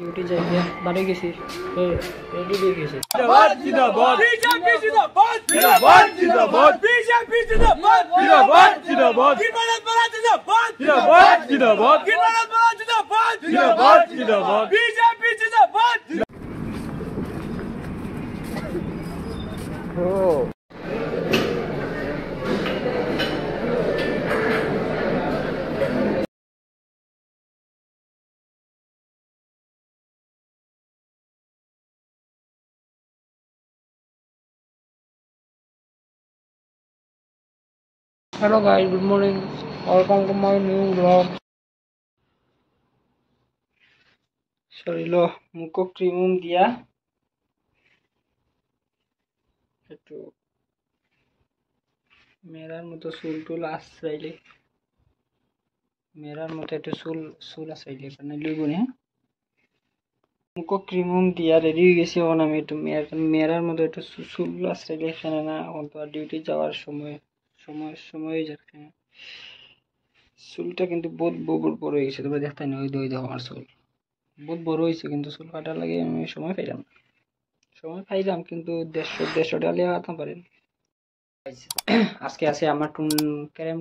Duty যাই গিয়া বাড়ি গেছি রেডি হয়ে গেছি জিন্দাবাদ জিন্দাবাদ বিজেপি জিন্দাবাদ জিন্দাবাদ জিন্দাবাদ বিজেপি জিন্দাবাদ জিন্দাবাদ জিন্দাবাদ কিরমানাত বলা জিন্দাবাদ জিন্দাবাদ জিন্দাবাদ কিরমানাত বলা জিন্দাবাদ জিন্দাবাদ জিন্দাবাদ বিজেপি জিন্দাবাদ Hello guys, good morning. Welcome to my new vlog. শরীরও মুখ ক্রিম দিয়া একটু মেরার মতো চুল টুল আসরাইলে মেরার মতো একটু চুল আসরাইলে মানে লইবনি হ্যাঁ মুখ ক্রিম দিয়া রেডি হয়ে গেছি এখন আমি একটু মেরার মতো একটু চুল আসরাইলে এখানে না এখন তো ডিউটি যাওয়ার সময় যাচ্ছে চুলটা কিন্তু বহুত বড় হয়ে গেছে তোমরা দেখতে না ওই দেখো আমার চুল বহুত বড় হয়েছে কিন্তু চুল কাটার লাগে আমি সময় পাইলাম কিন্তু 150 টাকা আনতে পারেন আজকে আছে আমার ক্যারাম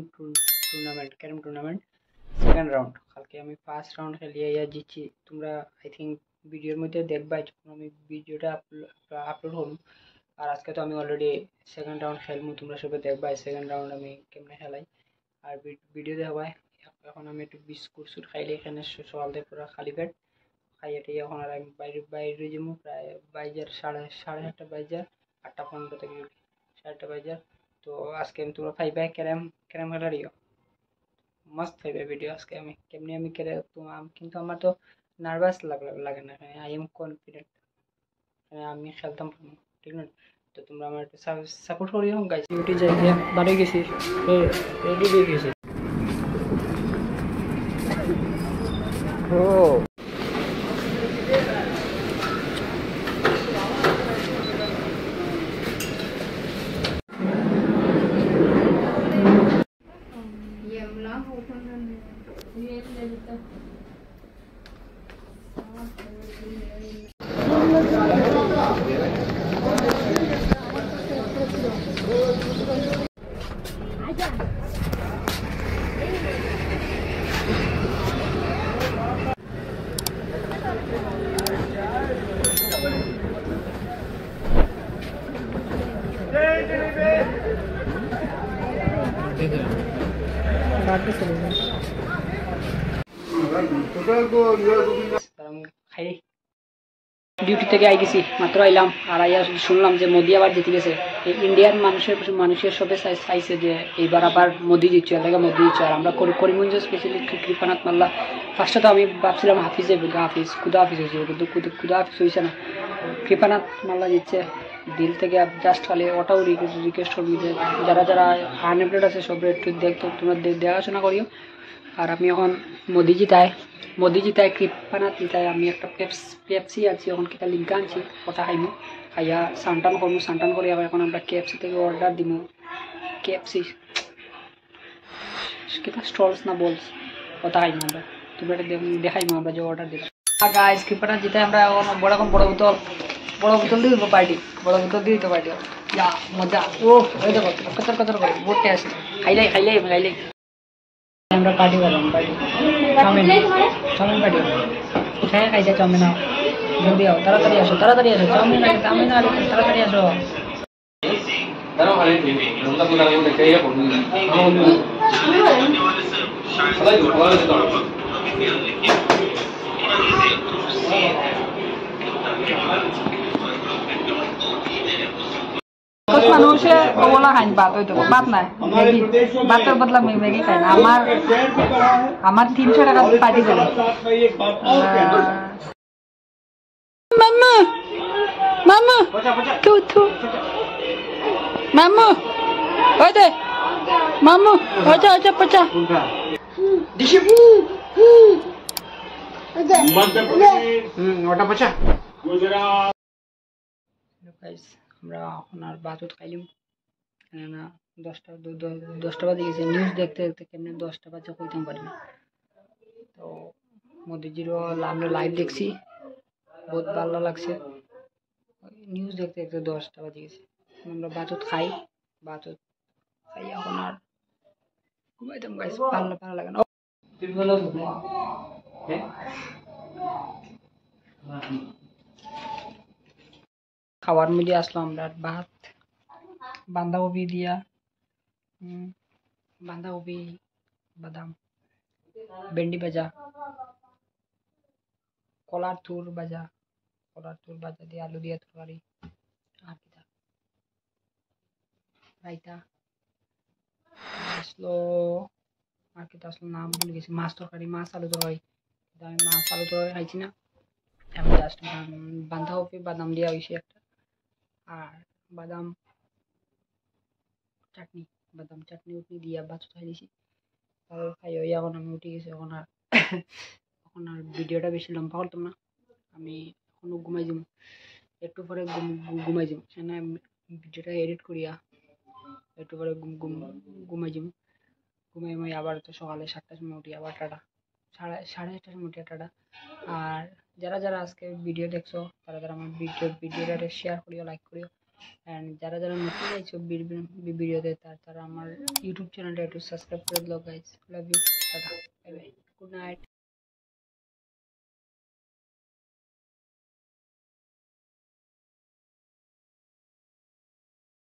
টুর্নামেন্ট সেকেন্ড রাউন্ড কালকে আমি ফার্স্ট রাউন্ড খেলিয়ে জিতছি তোমরা আই থিঙ্ক ভিডিওর মধ্যে দেখবাই যখন আমি ভিডিওটা আপলোড হল আর আজকে তো আমি অলরেডি সেকেন্ড রাউন্ড খেলবো তোমরা সবাই দেখবাই সেকেন্ড রাউন্ড আমি কেমনে খেলাই আর ভিডিও দেখাবাই এখন আমি একটু বিস্কুট খাইলে এখানে সকাল থেকে পুরো খালি পেট খাইয়ে এখন আর আমি বাইরে যাবো প্রায় বাইজার সাড়ে 7:30 বাইজার 8:15 থেকে 7:30 বাইজার তো আজকে আমি তোমরা পাইবাই ক্যারাম খেলারিও মস্ত পাইবে ভিডিও আজকে আমি কেমনি আমি কিন্তু আমার তো নার্ভাস লাগে না আই এম কনফিডেন্ট আমি খেলতাম ঠিক না তো তোমরা আমার একটু সাপোর্ট করিও গাইস ডিউটি যাই গিয়া বাড়ি গেছি রেডি হয়ে গেছি ডিউটি থেকে আই গেছি মাত্র আইলাম আর আইয়া শুনলাম যে মোদি আবার জিতে গেছে ইন্ডিয়ান মানুষের সবে চাইছে যে এইবার আবার মোদি জিতছে এলাকা মোদি জিতছে আর আমরা করিমগঞ্জ স্পেশালি কৃপানাথ মাল্লা ফার্স্টে তো আমি ভাবছিলাম খুদা হাফিজ হয়েছে কিন্তু খুদা হাফিজ হয়েছে না কৃপানাথ মাল্লা জিতছে দিল থেকে জাস্ট খালি ওটাও রিকোয়েস্ট করবি যে যারা আনএমপ্লয়েড আছে সব একটু দেখতো তোমরা দেখাশোনা করিও আর আমি এখন মোদি জিতায় কৃপানাথ জিতায় আমি একটা পেপসি আছি এখন কিটা লিঙ্কা আনছি ওটা খাইমু খাইয়া সান্টান করি আবার এখন আমরা কেএফসি থেকে অর্ডার দিমু কেএফসি কিটা স্টলস না বলস ওটা খাইমু আমরা তোমরা দেখাইমু আমরা যে অর্ডার দিলাম গাইস কৃপানাথ জিতায় আমরা এখন বড় বোতল দিয়ে দেবো পার্টি বড় বোতল দিয়ে দিতে পার্টি যা মজা ও ওই দেখো কত করে বহুত টেস্ট খাইলাই আমরা পার্টি করলাম চাউমিন পার্টি হ্যাঁ খাইছে চাউমিন আও জলদি আও তাড়াতাড়ি আসো চাউমিন তাড়াতাড়ি আসো মানুষে ওগুলা খাই ভাত হইতো ভাত নাই ভাতের বদলা ম্যাগি খাই না আমার 300 টাকা পার্টি করে মামু ওই দে মামু আচ্ছা পচা ওটা পচা আমরা এখন আর ভাতও খাইলাম না 10টা বাজে গেছে নিউজ দেখতে কেমনে 10টা বাজে কইতাম পারি না তো মোদিজিরও আমরা লাইভ দেখছি বহুত ভালো লাগছে। নিউজ দেখতে দেখতে 10টা বাজে গেছে। আমরা বাতত খাই, বাতত খাই এখন আর ঘুমাইতাম গাইস, ভালো লাগে না। খাওয়ার মধ্যে আসলো আমরা ভাত, বাঁধাকপি দিয়া, বাঁধাকপি, বাদাম, ভেন্ডি ভাজা, কলার থুর ভাজা দিয়ে আলু দিয়ে তরকারি, আর কি রায়তা আসলো, আর কি আসলো নাম ভুলে গেছি, মাছ তরকারি, মাছ আলু তরকারি। আমি মাছ আলু তরকারি খাইছি না, আমি জাস্ট বাঁধাকপি বাদাম দিয়া হয়েছে একটা, আর বাদাম চাটনি, উঠনি দিয়া ভাত খাই দিছি। তারপর খাই হই এখন আমি উঠে গেছি। এখন আর ভিডিওটা বেশি লম্বা করতাম না, আমি এখনো ঘুমাই যাবো, একটু পরে ঘুমাই যাবো। সেখানে ভিডিওটা এডিট করিয়া একটু পরে ঘুমাই যাবো। ঘুমাই আবার তো সকালে 7টার সময় উঠি, আবার টাটা, সাড়ে 8টার সময় উঠি টাটা। আর যারা আজকে ভিডিও দেখছো তারা আমার ভিডিওটা শেয়ার করিও, লাইক করিও। অ্যান্ড যারা নতুন আইছো ভিডিওতে তারা আমার ইউটিউব চ্যানেলটা একটু সাবস্ক্রাইব করে দিও guys. Love you, tata, bye bye, good night.